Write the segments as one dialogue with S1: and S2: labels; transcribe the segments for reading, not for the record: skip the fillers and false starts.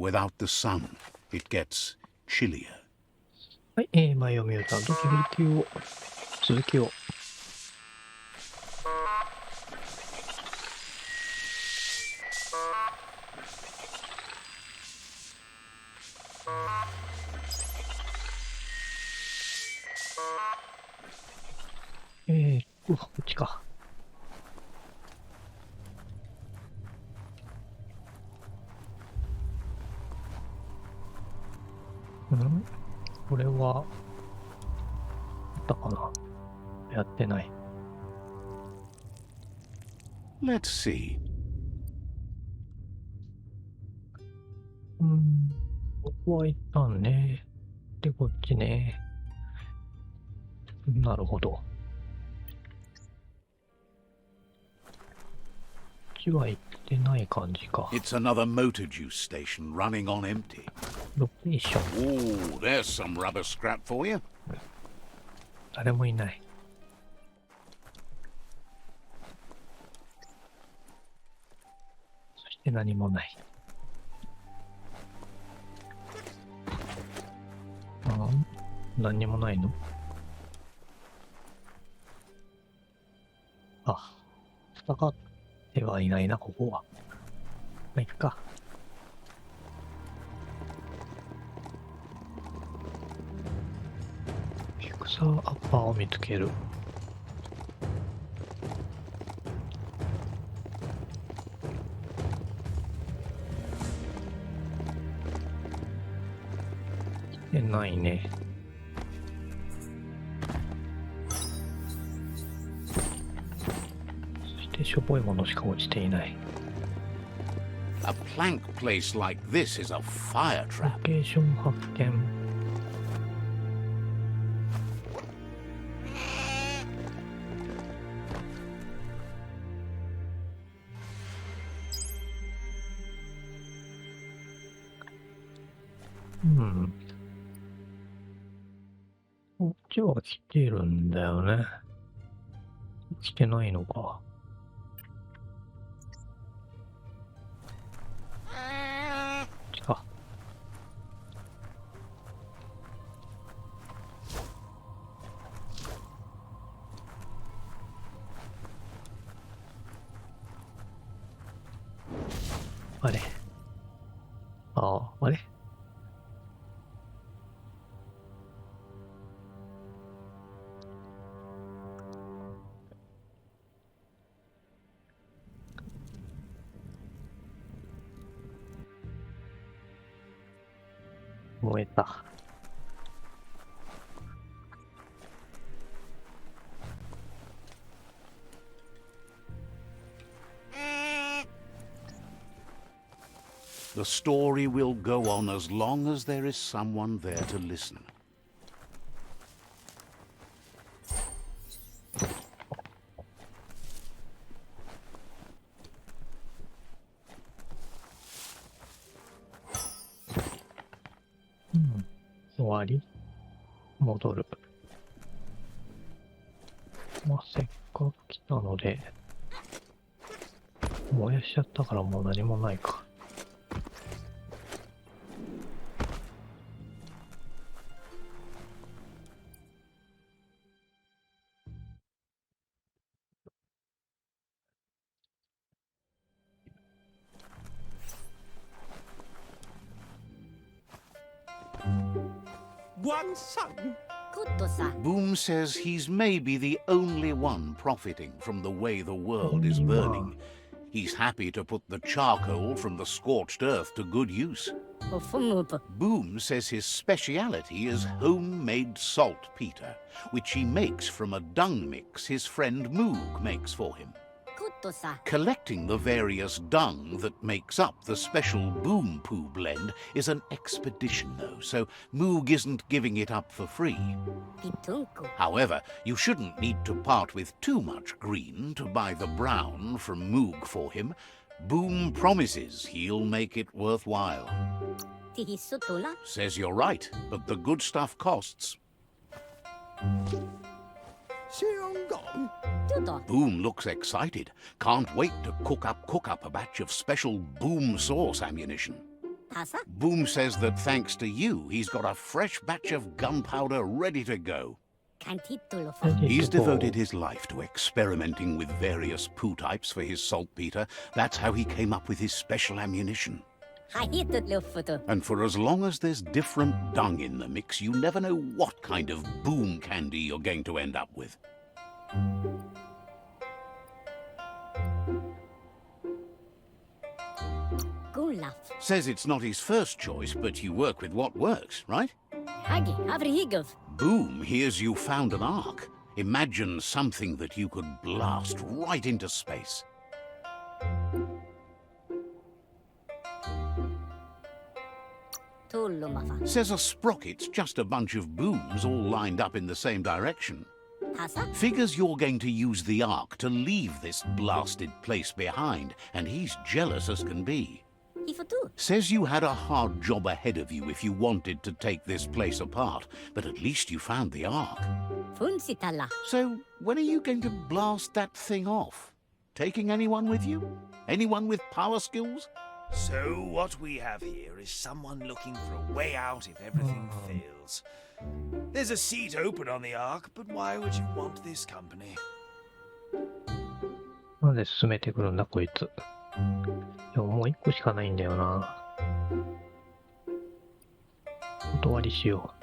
S1: Without the sun, it gets chillier.
S2: はい、バイオミュータント続きを。こっちか。これは、あったかな？やってない。
S1: Let's see.
S2: ここは一旦ね。で、こっちね。なるほど。こっちは行ってない感じか。
S1: It's another motor juice station running on empty.
S2: ロケーション。
S1: Oh, there's some rubber scrap for you.
S2: 誰もいない。そして何もない。何にもないの？あ、戦ってはいないな、ここは。まあ、いっか。フィクサーアッパーを見つける。ないね。そしてしょぼいものしか落ちていない。
S1: A plank place like this is a fire
S2: ロ
S1: trap.
S2: ケーション発見。こっちは来てるんだよね。来てないのか。こっちか。あれ。あれ燃えた。
S1: The story will go on as long as there is someone there to listen.
S2: 終わり？戻る。まあ、せっかく来たので、燃やしちゃったからもう何もないか。
S3: One son.
S1: Boom says he's maybe the only one profiting from the way the world is burning. He's happy to put the charcoal from the scorched earth to good use. Boom says his speciality is homemade saltpeter, which he makes from a dung mix his friend Moog makes for him. Collecting the various dung that makes up the special Boom Poo blend is an expedition, though, so Moog isn't giving it up for free. However, you shouldn't need to part with too much green to buy the brown from Moog for him. Boom promises he'll make it worthwhile. Says you're right, but the good stuff costs. Boom looks excited. Can't wait to cook up a batch of special Boom sauce ammunition. Boom says that thanks to you, he's got a fresh batch of gunpowder ready to go. He's devoted his life to experimenting with various poo types for his saltpeter. That's how he came up with his special ammunition. And for as long as there's different dung in the mix, you never know what kind of boom candy you're going to end up with. Says it's not his first choice, but you work with what works, right? Boom hears you found an ark. Imagine something that you could blast right into space. Says a sprocket's just a bunch of booms all lined up in the same direction. Figures you're going to use the ark to leave this blasted place behind, and he's jealous as can be. Says you had a hard job ahead of you if you wanted to take this place apart, but at least you found the ark. So, when are you going to blast that thing off? Taking anyone with you? Anyone with power skills?
S3: So, what we have here is someone looking for a way out if everything fails. There's a seat open on the ark, but why would you want this company?
S2: なんで進めてくるんだ、こいつ。でももう一個しかないんだよな。お断りしよ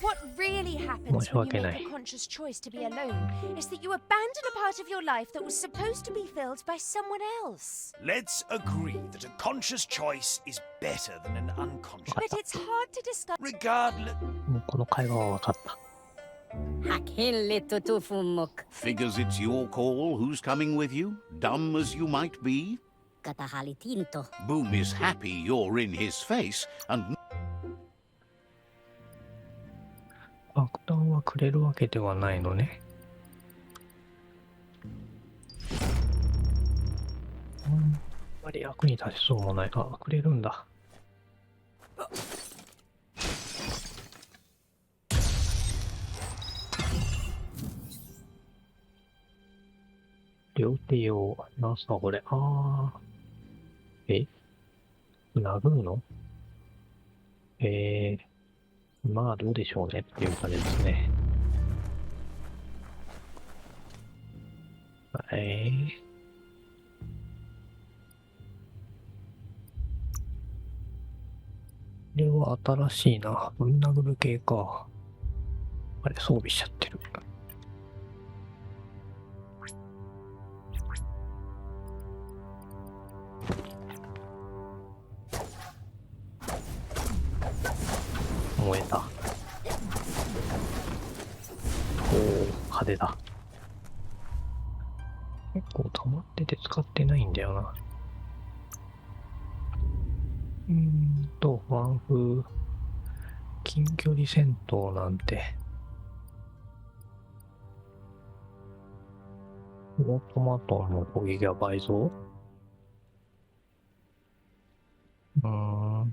S4: What really happens when you make a conscious choice to be alone is that you abandon a part of your life that was supposed to be filled by someone else.
S3: Let's agree that a conscious choice is better than an unconscious.
S4: But it's hard to discuss.
S3: Regardless.
S2: う。もうこの会話は分かった。
S1: Figures it's your call who's coming with you, dumb as you might be. Boom is happy you're in his face, and
S2: 爆弾はくれるわけではないのね。あんまり役に立ちそうもない。あ、くれるんだ。両手用。なんすかこれ。殴るの？まあどうでしょうねっていう感じですね。これは新しいな。ぶん殴る系か。あれ、装備しちゃってる。燃えた。おお、派手だ。結構溜まってて使ってないんだよな。ワンフー、近距離戦闘なんて。オートマトンの攻撃が倍増？ま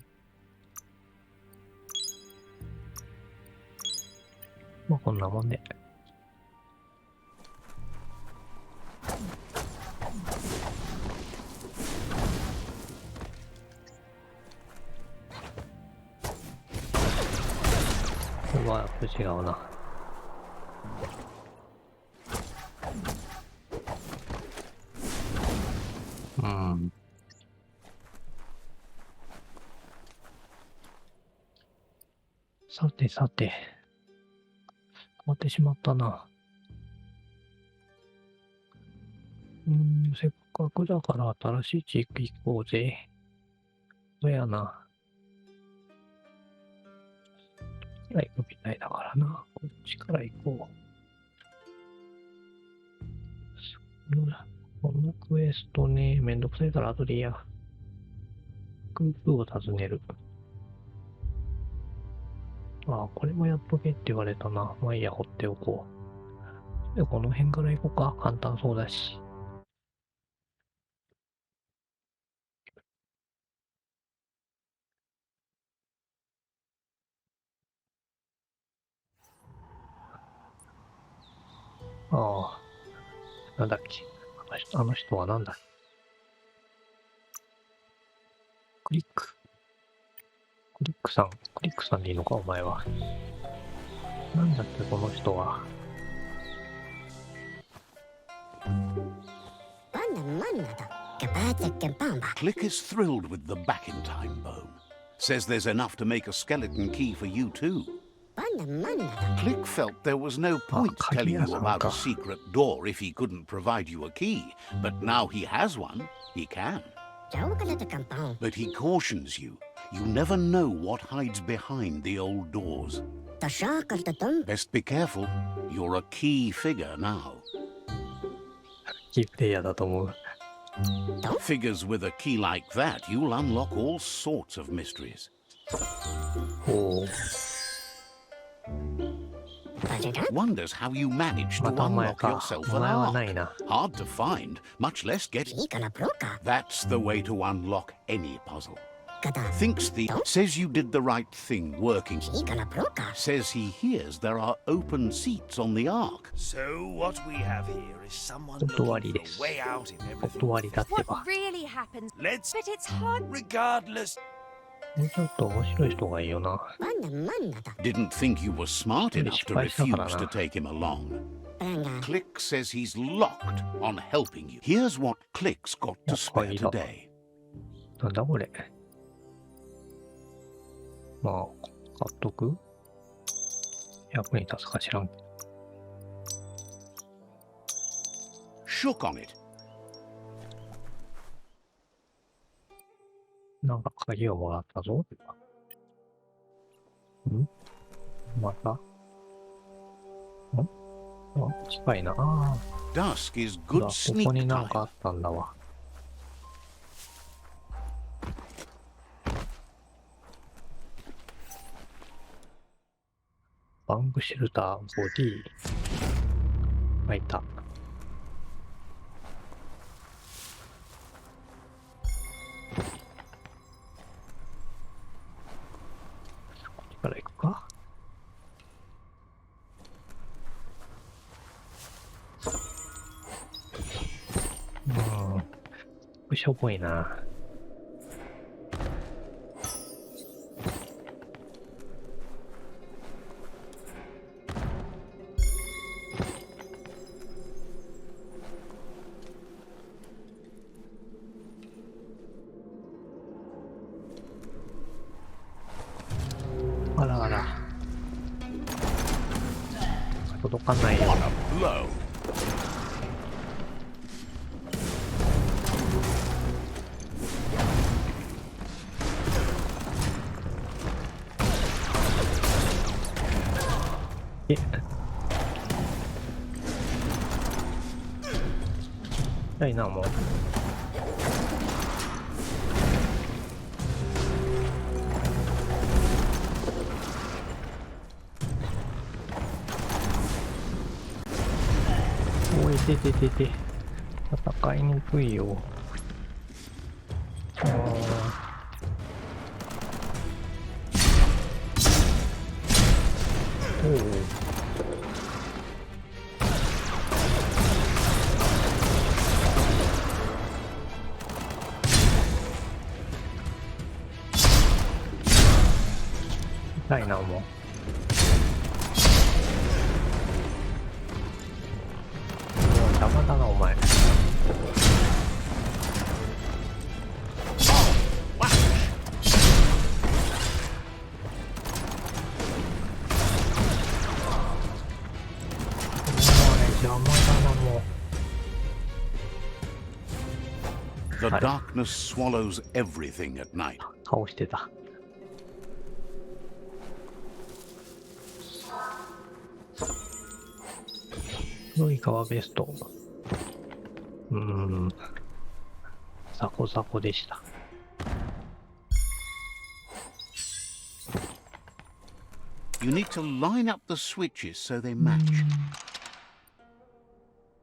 S2: あこんなもんで。これは違うな。さてさて。終わってしまったな。せっかくだから新しい地域行こうぜ。そうやな。こっちから行くみたいだからな。こっちから行こう。このクエストね、めんどくさいから後でいいや。空港を訪ねる。これもやっとけって言われたな。まあいいや、放っておこう。で、この辺から行こうか。簡単そうだし。なんだっけ。あの人はなんだっけ。クリック。クリックさんでいいのか、お前は。なんだってこの人は。
S1: Click is thrilled with the back-in-time bone. Says there's enough to make a skeleton key for you too. Click felt there was no point telling you about a secret door if he couldn't provide you a key, but now he has one, he can. But he cautions you, you never know what hides behind the old doors. Best be careful, you're a key figure now.
S2: キープレイヤーだと思う。
S1: Figures with a key like that, you'll unlock all sorts of mysteries.
S2: おお。
S1: Wonders how you managed to
S2: またお前
S1: unlock
S2: か。
S1: yourself
S2: お
S1: an
S2: 前はない
S1: arc.
S2: な。
S1: Hard to find, much less get. That's the way to unlock any puzzle. Thinks the says you did the right thing working. Says he hears there are open seats on the ark.
S3: So what we have here is someone
S2: お
S3: looking
S2: 断り
S3: for
S2: です
S3: a way out if
S2: お
S3: everything.
S2: 断りだってば。
S4: What really happens?
S3: Let's
S4: But it's hard.
S3: regardless.
S2: もうちょっと面白い人がいいよな。
S1: Didn't think you were smart enough to
S2: 失敗したからな。
S1: refuse to take him along. Click says he's locked on helping you. Here's what Click's got to spare today.
S2: なんだこれ。まあ、買っとく？役に立つか知らん。
S1: Shook on it.
S2: なんか鍵をもらったぞ。ん？また？ん？あ、近いな。あ
S1: Dusk is
S2: あ、
S1: good
S2: こ
S1: sneak
S2: こになん
S1: time.
S2: かあったんだわ。バンクシェルター、ボディ。あ、いた。こっちから行くか。しょぼいな。あらあら。届かないような。
S1: Blow.
S2: え。痛いな、もう。おい、てててて。戦いにくいよ。おお。痛いな、もう。もう邪魔だな、お前。邪魔だな、もう。
S1: The darkness swallows everything at night.
S2: 倒してた。黒い革ベスト。ザコザコでした。
S1: You need to line up the switches so they match.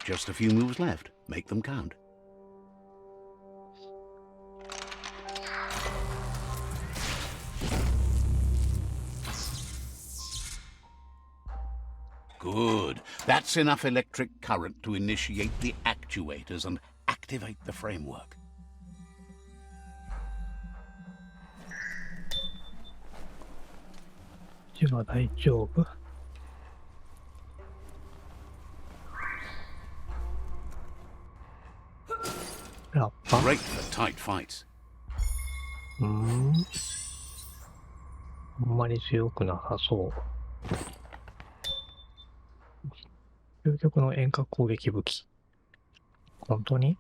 S1: Just a few moves left. Make them count. Good. That's enough electric current to initiate the actuators and activate the framework.
S2: ちは大丈夫？ラッパ？
S1: Great for tight fights.
S2: あんまり強くなさそう。究極の遠隔攻撃武器。本当に？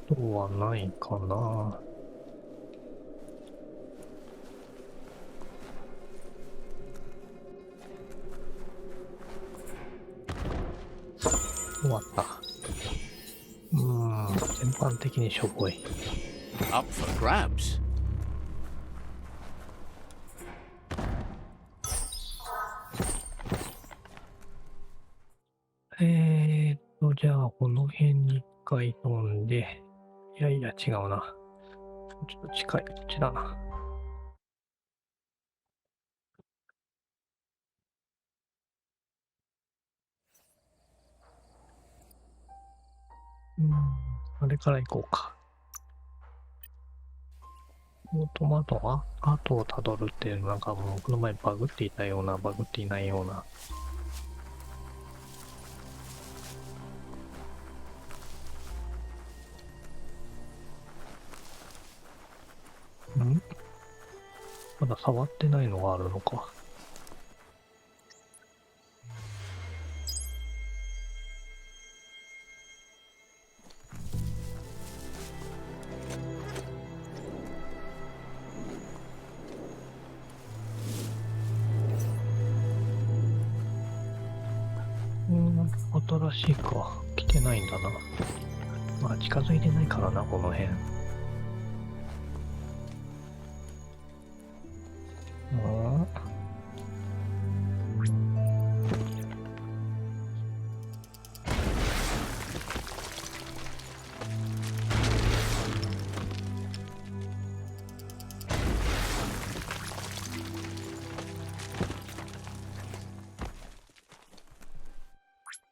S2: そうはないかな。終わった。全般的にしょぼい。
S1: Up for grabs.
S2: じゃあ、この辺に一回飛んで、いやいや、違うな。ちょっと近い、こっちだな。あれから行こうか。オートマトは後をたどるっていうのなんかもうこの前バグっていたような、バグっていないような。まだ触ってないのがあるのか。新しいか。来てないんだな。まあ近づいてないからな、この辺。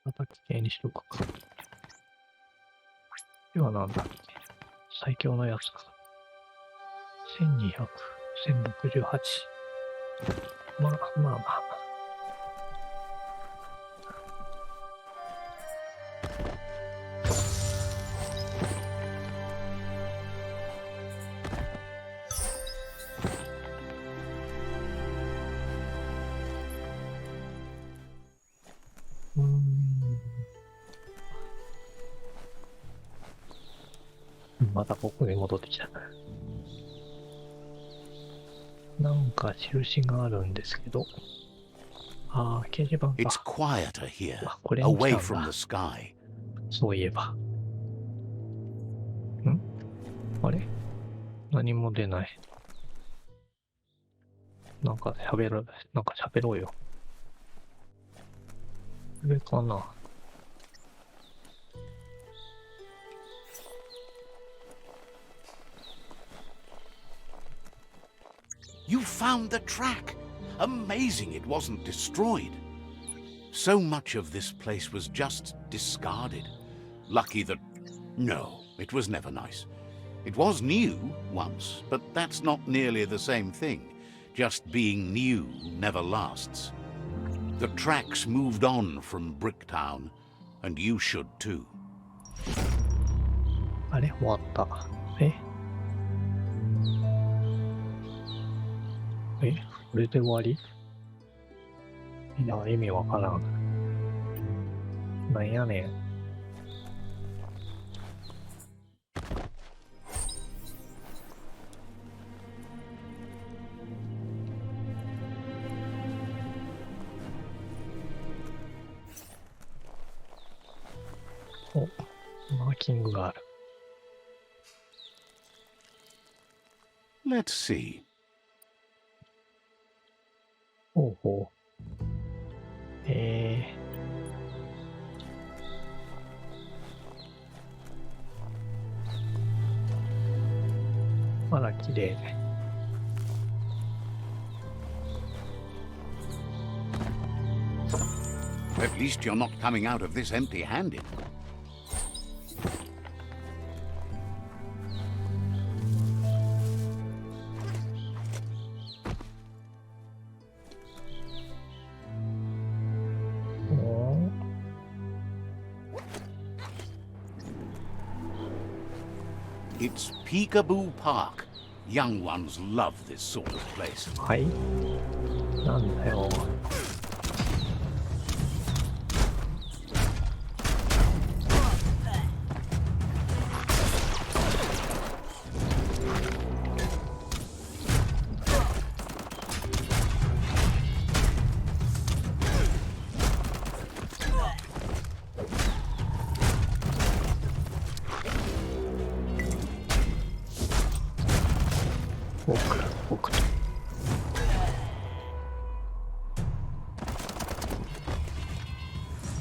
S2: 叩き系にしとくか。ではなんだっけ。最強のやつか。1200、1068。まあ。またここに戻ってきた。なんか印があるんですけど。掲示板か。
S1: It's quieter here,
S2: これに来
S1: away
S2: たん
S1: from
S2: だ。
S1: the sky.
S2: そういえば。あれ？何も出ない。なんか喋ろうよ。これかな。
S1: You found the track! Amazing it wasn't destroyed. So much of this place was just discarded. Lucky that... No, it was never nice. It was new once, but that's not nearly the same thing. Just being new never lasts. The tracks moved on from Bricktown, and you should too.
S2: あれ？終わった。これで終わり？いや、意味わからん。なんやねん。マーキングがある。
S1: Let's see.
S2: ほうほう。綺麗。
S1: At least you're not coming out of this empty-handed.
S2: お
S1: It's Peekaboo Park. Young ones love this sort of place.
S2: はい。なんだよ。奥と。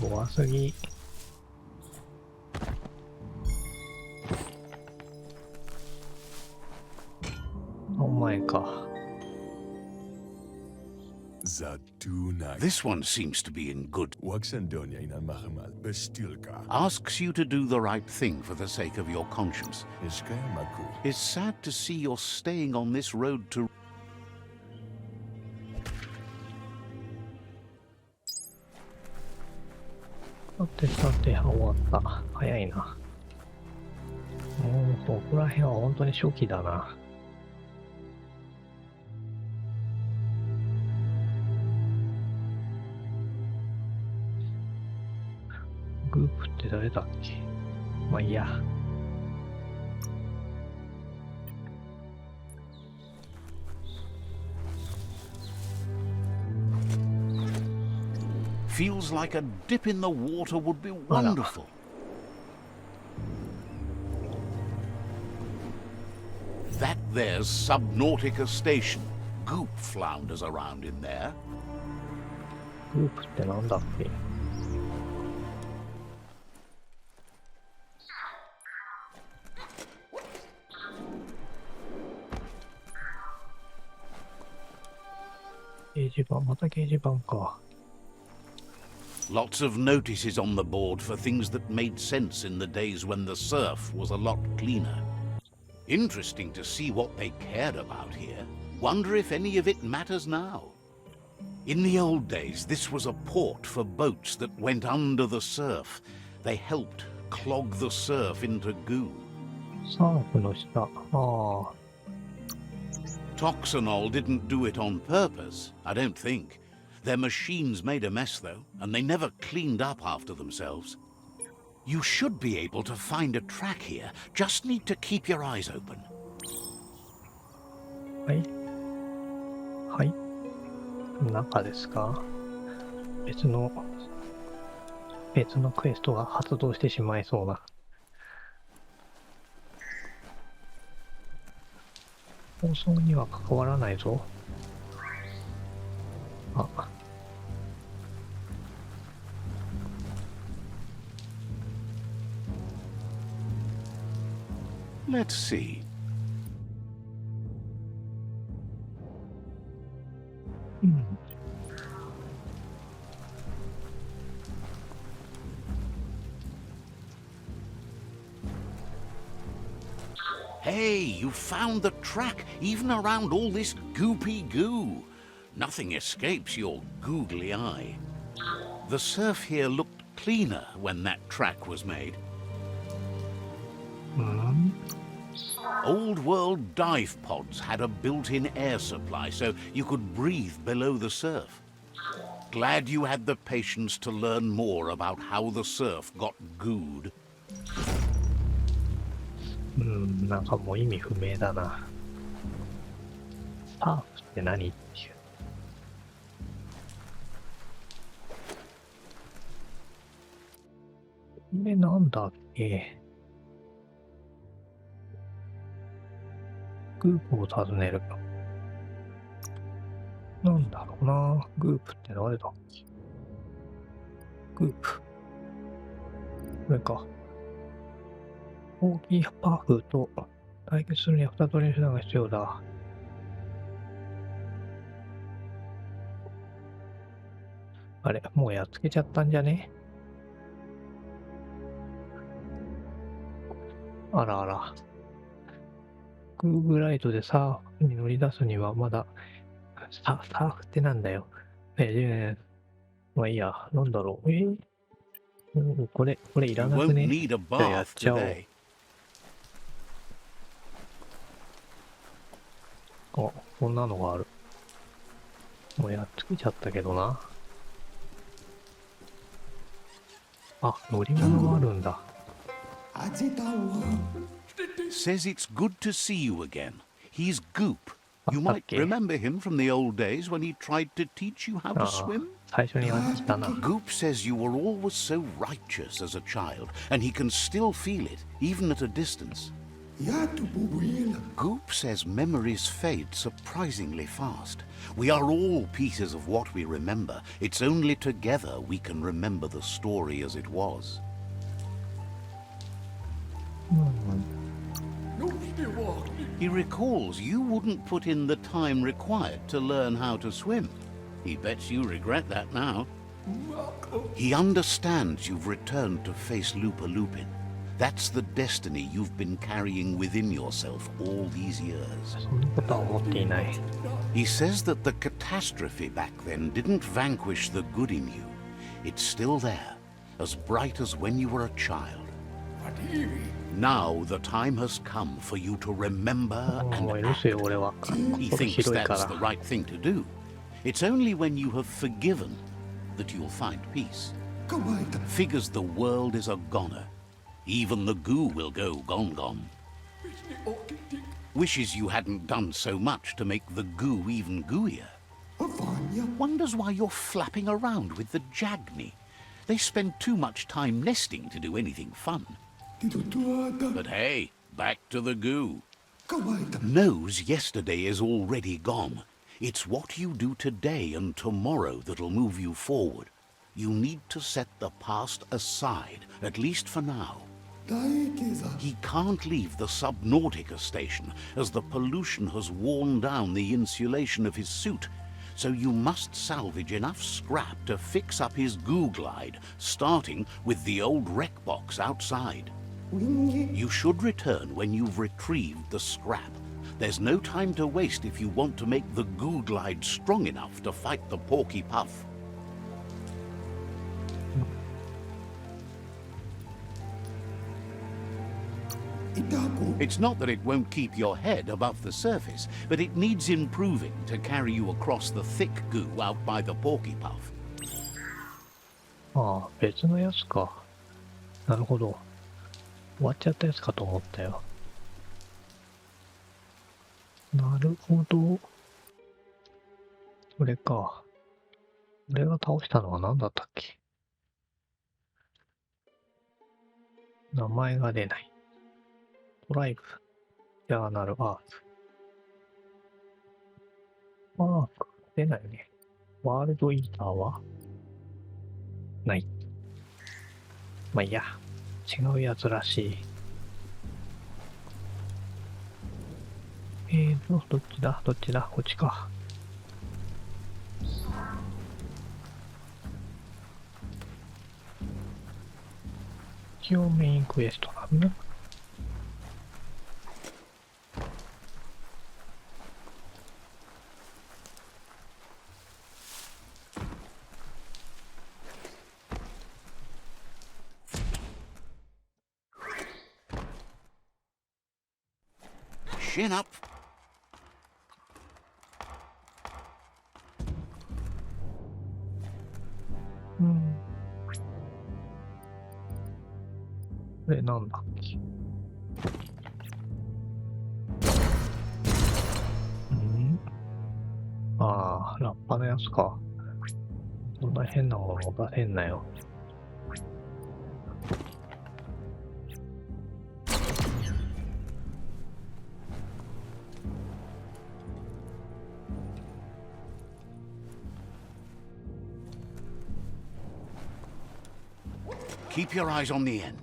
S2: 怖すぎ。お前か。
S1: This one seems to be in good.
S5: Waxandonia inalmahamal bestilka.
S1: Asks you to do the right thing for the sake of your conscience.
S5: Iskayamaku.
S1: It's sad to see you're staying on this road to.
S2: さてさて、終わった。早いな。もう、ここら辺は本当に初期だな。グープって誰だっけ？まあいいや。
S1: Feels like a dip in the water would be wonderful. That there's Subnautica Station. Goop flounders around in there.
S2: グープってなんだっけ？掲示板、また掲示板か。
S1: Lots of notices on the board for things that made sense in the days when the surf was a lot cleaner. Interesting to see what they cared about here. Wonder if any of it matters now. In the old days, this was a port for boats that went under the surf. They helped clog the surf into goo.
S2: サーフの下。ああ。
S1: Toxanol didn't do it on purpose, I don't think. Their machines made a mess, though, and they never cleaned up after themselves. You should be able to find a track here. Just need to keep your eyes open.
S2: はい。はい。中ですか？別のクエストが発動してしまいそうな。放送には関わらないぞ。あ。
S1: Let's see. Hey, you found the track, even around all this goopy goo. Nothing escapes your googly eye. The surf here looked cleaner when that track was made. Old world dive pods had a built-in air supply, so you could breathe below the surf. Glad you had the patience to learn more about how the surf got gooed.
S2: なんかもう意味不明だな。サーフって何っていう。で、なんだっけ。グープを訪ねる。なんだろうな。グープって誰だっけ。グープ。これか。コーギーパフと対決するには2通りの手段が必要だ。あれ、もうやっつけちゃったんじゃね？あらあら。グーグライトでサーフに乗り出すにはまだ、サーフってなんだよ。まあいいや、なんだろう。これい
S1: You
S2: らなく
S1: won't
S2: ね？
S1: need a
S2: じゃあやっ
S1: bath
S2: ちゃおう。
S1: today.
S2: あ、こんなのがある。もうやっつけちゃったけどな。あ、乗り物があるんだ。
S1: Says it's good to see you again. He's Goop. You
S2: あったっ
S1: might
S2: け？
S1: remember him from the old days when he tried to teach you how
S2: あ
S1: to
S2: あ、
S1: swim.
S2: 最初にやってたな。
S1: Goop says you were always so righteous as a child, and he can still feel it, even at a distance. Goop says memories fade surprisingly fast. We are all pieces of what we remember. It's only together we can remember the story as it was.
S2: うん。
S1: He recalls you wouldn't put in the time required to learn how to swim. He bets you regret that now. He understands you've returned to face Lupa Lupin. That's the destiny you've been carrying within yourself all these years.
S2: そんなことは思っていない。
S1: He says that the catastrophe back then didn't vanquish the good in you. It's still there, as bright as when you were a child. Now the time has come for you to remember
S2: もう
S1: and
S2: 許すよ、俺は。
S1: He
S2: これ
S1: thinks
S2: 広いか
S1: that's the
S2: ら。
S1: right thing to do. It's only when you have forgiven that you'll find peace. Figures the world is a goner. Even the goo will go gone. Wishes you hadn't done so much to make the goo even gooier. Wonders why you're flapping around with the Jagni. They spend too much time nesting to do anything fun. But hey, back to the goo. Knows yesterday is already gone. It's what you do today and tomorrow that'll move you forward. You need to set the past aside, at least for now. He can't leave the Subnautica station, as the pollution has worn down the insulation of his suit, so you must salvage enough scrap to fix up his goo glide, starting with the old wreck box outside. You should return when you've retrieved the scrap. There's no time to waste if you want to make the goo glide strong enough to fight the Porky Puff. It's not that it won't keep your head above the surface, but it needs improving to carry you across the thick goo out by the Porky Puff.
S2: ああ、別のやつか。なるほど。終わっちゃったやつかと思ったよ。なるほど。それか。俺が倒したのは何だったっけ？名前が出ない。トライブ、ジャーナルアーツ。出ないね。ワールドイーターはない。まあいいや。違うやつらしい。どっちだこっちか。一応メインクエストなんだ。
S1: Chin up.
S2: これなんだっけ？ああ、ラッパのやつか。そんな変なものを出せんなよ。
S1: Keep your eyes on the end.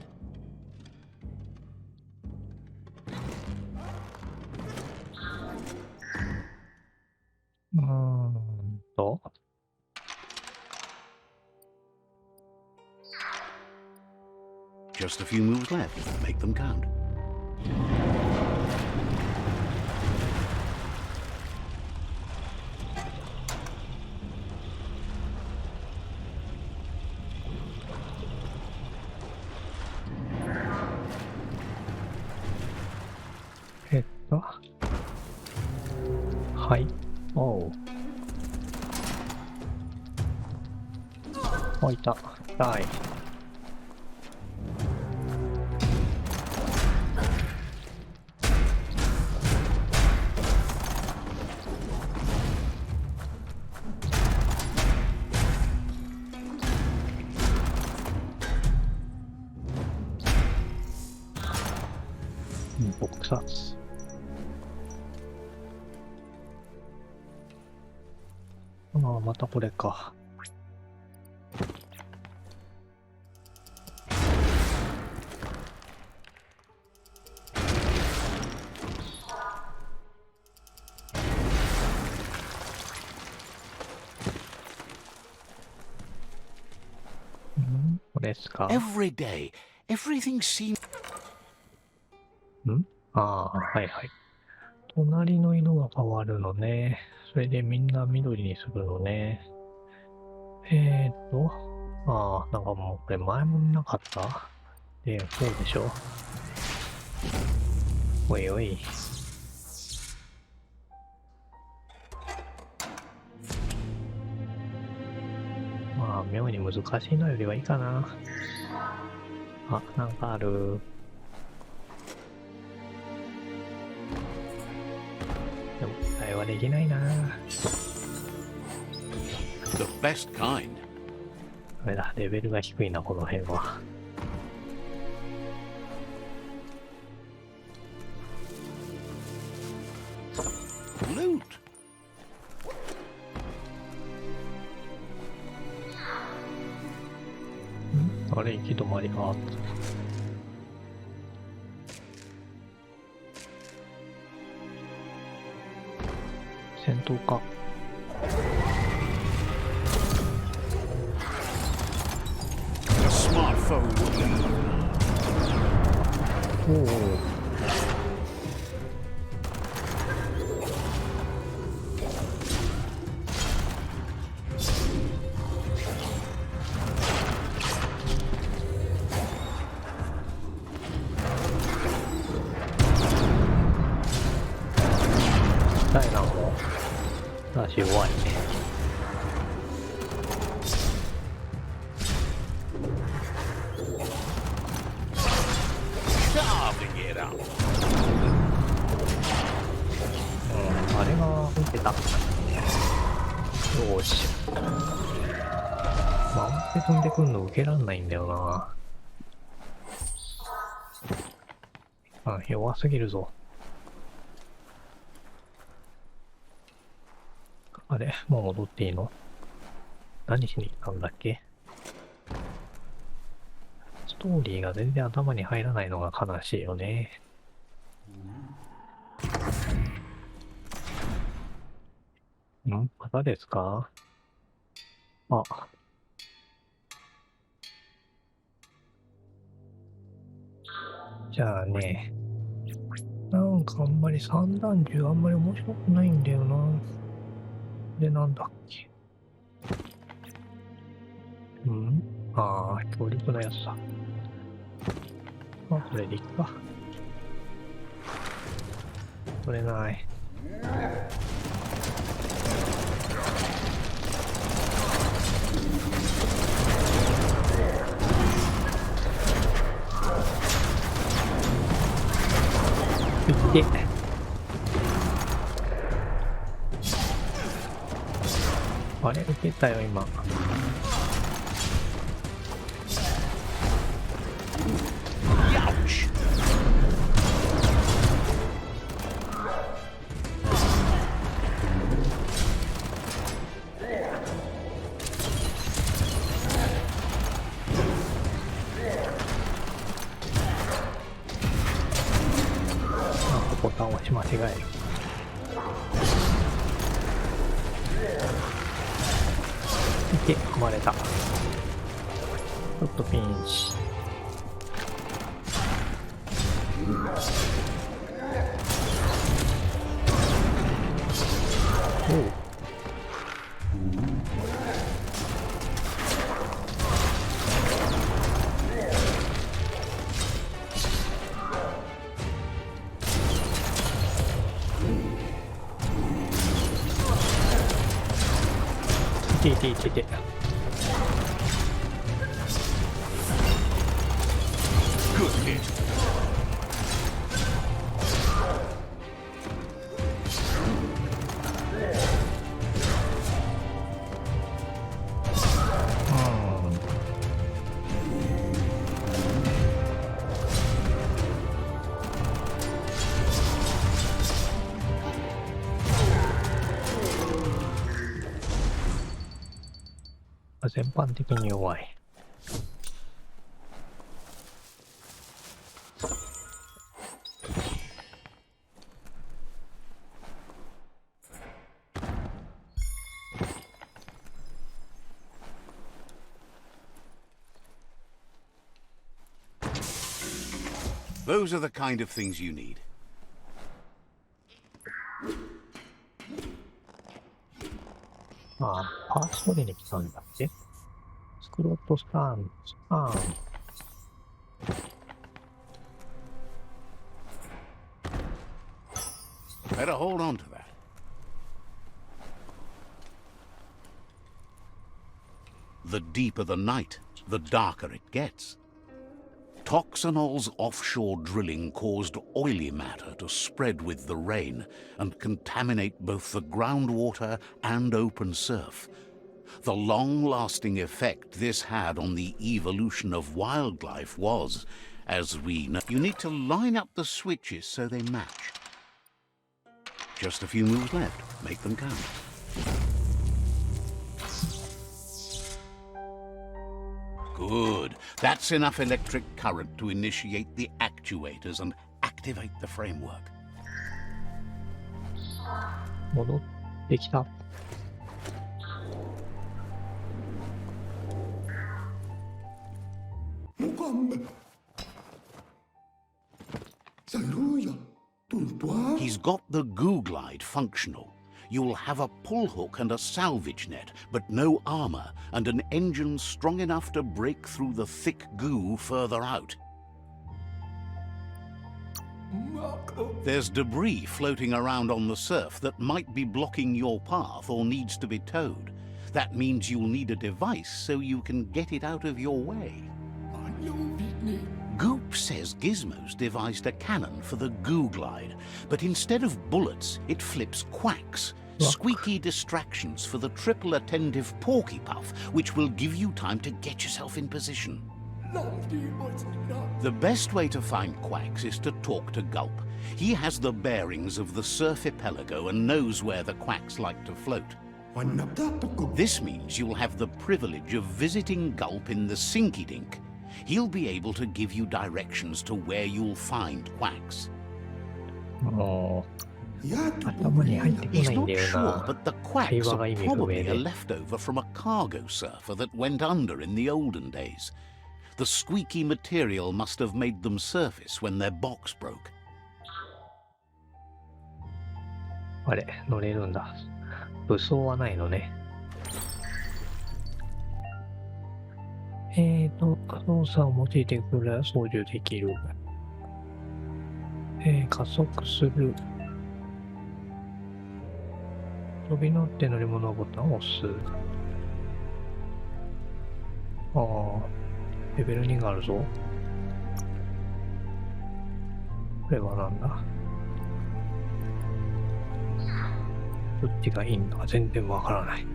S1: just a few moves left. Make them count.
S2: Ờ. はい。おう。あ、いた。はい。撲殺。ああ、またこれか。これですか。
S1: Every day, everything seems.
S2: ああ、はいはい。隣の色が変わるのね。それでみんな緑にするのね。ああ、なんかもうこれ前もなかったで、そうでしょ。おいおい。まあ、妙に難しいのよりはいいかな。あ、なんかある。でも、期待はできないな。
S1: The best kind.
S2: あれだ、レベルが低いな、この辺は。
S1: Loot.
S2: あれ、行き止まりがあった。戦闘か。
S1: A smart foe would leave.
S2: おお。ダイナも足弱いね。
S1: Carving it up.
S2: あれが受けた。よーし。回って飛んでくんの受けらんないんだよな。弱すぎるぞ。あれ、もう戻っていいの？何しに行ったんだっけ？ストーリーが全然頭に入らないのが悲しいよね。またですか？あ。じゃあね、なんかあんまり三段銃あんまり面白くないんだよな。で、なんだっけ。ああ、強力なやつだ。これでいっか。取れない。いって。あれ受けたよ今。ボタンを押し間違える。いけ、踏まれた。ちょっとピンチ。おう。いていていていて。
S1: Good hit.
S2: Hmm. Ah, 全般的に弱い。
S1: Those are the kind of things you need.
S2: ああ、パーツ取りに来たんだって。スクロットスターン、
S1: Better hold on to that. The deeper the night, the darker it gets. Toxanol's offshore drilling caused oily matter to spread with the rain and contaminate both the groundwater and open surf. The long-lasting effect this had on the evolution of wildlife was, as we know, you need to line up the switches so they match. Just a few moves left. Make them count. Good. That's enough electric current to initiate the actuators and activate the framework.
S2: 戻ってきた。
S1: He's got the goo glide functional. You'll have a pull hook and a salvage net, but no armor, and an engine strong enough to break through the thick goo further out. There's debris floating around on the surf that might be blocking your path or needs to be towed. That means you'll need a device so you can get it out of your way. Goop says Gizmo's devised a cannon for the goo glide, but instead of bullets, it flips quacks. Squeaky distractions for the triple attentive porky puff, which will give you time to get yourself in position. The best way to find quacks is to talk to Gulp. He has the bearings of the surf archipelago and knows where the quacks like to float. This means you'll have the privilege of visiting Gulp in the Sinky Dink. He'll be able to give you directions to where you'll find quacks.
S2: Oh. 頭に入ってこ
S1: He's
S2: ないん
S1: not
S2: だよ
S1: sure,
S2: な。
S1: but the quacks
S2: 会話
S1: are
S2: が意味不明
S1: probably a
S2: で。
S1: leftover from a cargo surfer that went under in the olden days. The squeaky material must have made them surface when their box broke.
S2: あれ、乗れるんだ。武装はないのね。操作を用いてくれば操縦できる。加速する。飛び乗って乗り物ボタンを押す。ああ、レベル2があるぞ。これはなんだ。どっちがいいんだか全然わからない。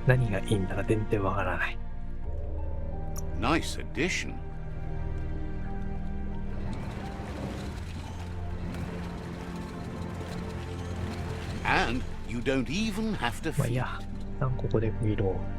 S2: 何がいいんだか全然わからない。
S1: Nice addition. And you don't even have to
S2: まあいい
S1: feed.
S2: や、一旦ここで区切ろう。